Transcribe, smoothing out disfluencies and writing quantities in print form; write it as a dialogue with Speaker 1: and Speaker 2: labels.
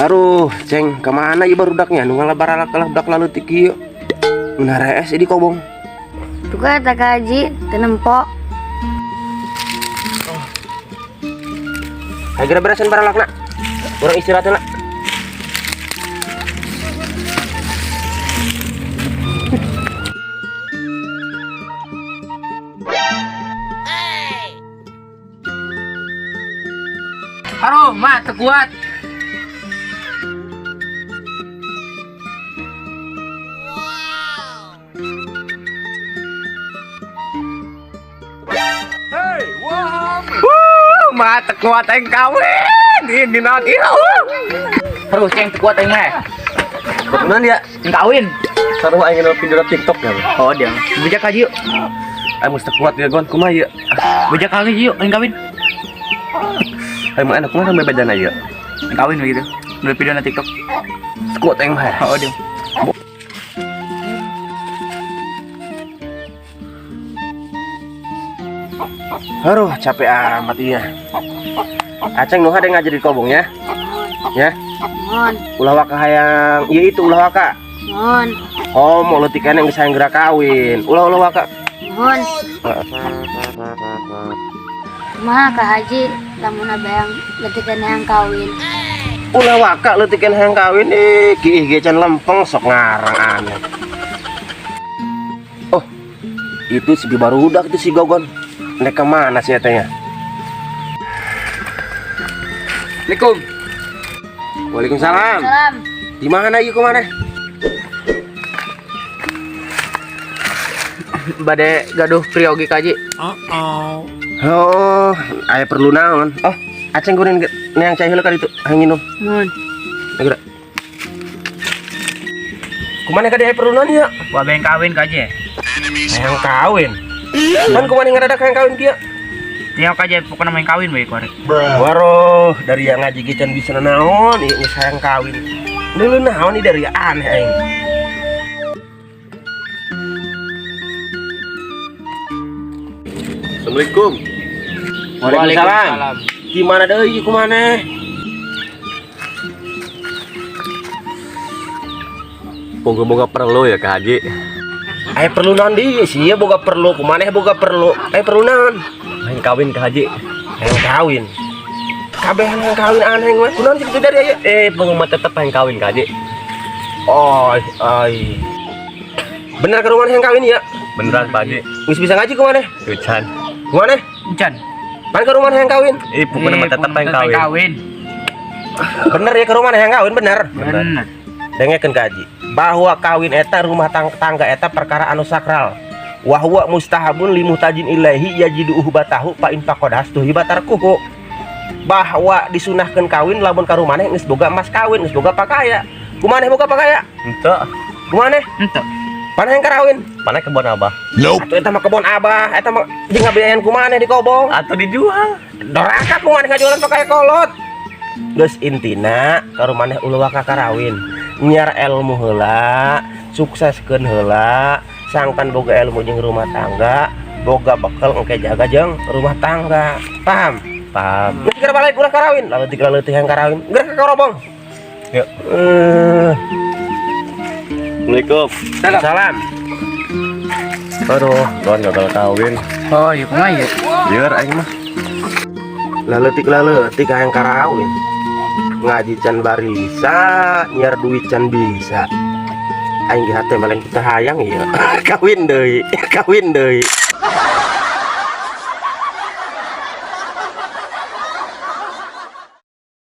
Speaker 1: Aduh, ceng, kemana ieu barudaknya? Nu ngalabar budak lalu tiki yuk. Menara es di kobong.
Speaker 2: Tuka tak haji, tenempo.
Speaker 1: Ayo kita berasin baralak nak. Orang istirahat nak.
Speaker 3: Aduh, mak terkuat. Mak terkuat yang kawin. Ini nanti. Terus yang terkuat yang mah.
Speaker 1: Betulan dia
Speaker 3: Yang kawin.
Speaker 1: saruh aing nu pindah TikTok ya.
Speaker 3: Oh dia. Bejak aja yuk.
Speaker 1: Aing mesti kuat ya gon kumaha ieu.
Speaker 3: Bejak aja yuk yang kawin.
Speaker 1: Aing mah enak kumaha sampai bedana ieu.
Speaker 3: Yang kawin begitu. Udah video na TikTok.
Speaker 1: Kuat aing mah.
Speaker 3: Oh dia.
Speaker 1: Aduh, capek amat iya. Aceng nu hade ngajar di kobong ya. Ya.
Speaker 2: Mohon,
Speaker 1: Ulah waka hayang, iya itu ulah waka.
Speaker 2: mohon,
Speaker 1: Oh, mau leutik eneng geus hayang gerak kawin. Ulah waka.
Speaker 2: mohon. Kumaha ka haji, lamun abang letikan yang kawin.
Speaker 1: Ulah waka leutikan hayang kawin kiih ge can lempeng sok ngarang aneh. Oh, itu si barudak itu si Gogon. Nek ke mana sih tanya?
Speaker 3: Assalamualaikum.
Speaker 1: Waalaikumsalam.
Speaker 2: Salam.
Speaker 1: Di mana ieu kemana?
Speaker 3: Bade gaduh priogi kaji.
Speaker 1: Oh, aya perlu naon? Oh, aceng gurin neang cai heula ka ditu, hayang nginum.
Speaker 2: Mohon.
Speaker 1: Ayo. Kumana ka aya perlu naon ieu?
Speaker 3: Wah beng kawin kaji.
Speaker 1: Hayang kawin. Kan kumana ngadadak hayang kawin kieu?
Speaker 3: Tiap kaji pokoknya main kawin bae korek.
Speaker 1: Waroh, dari yang ngaji gican bisa naon, ieu geus hayang kawin. Lu naon nih dari aneh aing. Assalamualaikum. Waalaikumsalam. Gimana deui kumana? Boga-boga perlu ya Kak Haji. Aya perlu naon di sih ya boga perlu kumaneh boga perlu. Aya perlu naon? Hayang kawin Kak Haji. Hayang kawin. Kabeh hayang kawin aneh mah. Kunaon sih dari aya? Pengumuman tetep hayang kawin Kak Haji. Oh, ai. Bener ke rumah hayang kawin ya?
Speaker 4: Beneran Pak Haji,
Speaker 1: Geus bisa ngaji kumaneh?
Speaker 4: Hujan.
Speaker 1: Kumaneh?
Speaker 3: Encan.
Speaker 1: Pan ke rumah hayang kawin?
Speaker 4: Pokoknya mah tetep yang kawin.
Speaker 3: Kawin.
Speaker 1: Bener ya ke rumah hayang kawin bener.
Speaker 3: Bener.
Speaker 1: Dengekeun Kak Haji. Bahwa kawin eta rumah tangga eta perkara anu sakral. Wahwa mustahabun limuhtajin ilaihi yajidu uhbatahu fa in faqadas tuhi batarkuhu. Bahwa disunahkeun kawin lamun ka rumaneh geus boga emas kawin, geus boga pakaya. Kumaneh boga pakaya?
Speaker 4: Ente,
Speaker 1: Kumaneh?
Speaker 3: Ente.
Speaker 1: Paneh yang karawin?
Speaker 4: mana kebun abah?
Speaker 1: Atuh eta mah kebon abah, eta mah jeung ngabiayaeun kumaneh di kobong.
Speaker 4: Atau dijual?
Speaker 1: Doraka kumaneh ngajualan pakaya kolot. Geus intina ka rumaneh ulah waka karawin. Nyiar ilmu heula, sukseskeun heula, sangkan boga ilmu jeung rumah tangga, boga bekal engke jaga jeung rumah tangga. Paham?
Speaker 4: Paham.
Speaker 1: Geus kira balik ulah karawin, lalu tika leutik yang karawin. Gerak ka korobong.
Speaker 4: Yuk. Assalamualaikum.
Speaker 1: Salam.
Speaker 4: Aduh, don gagal kawin.
Speaker 3: Oh iya kumaha ya.
Speaker 4: Biar aing mah.
Speaker 1: Laletik hayang karawin. Ngaji can barisa, nyiar duit can bisa. Aing ge hate maleng kita hayang ya. Kawin deui.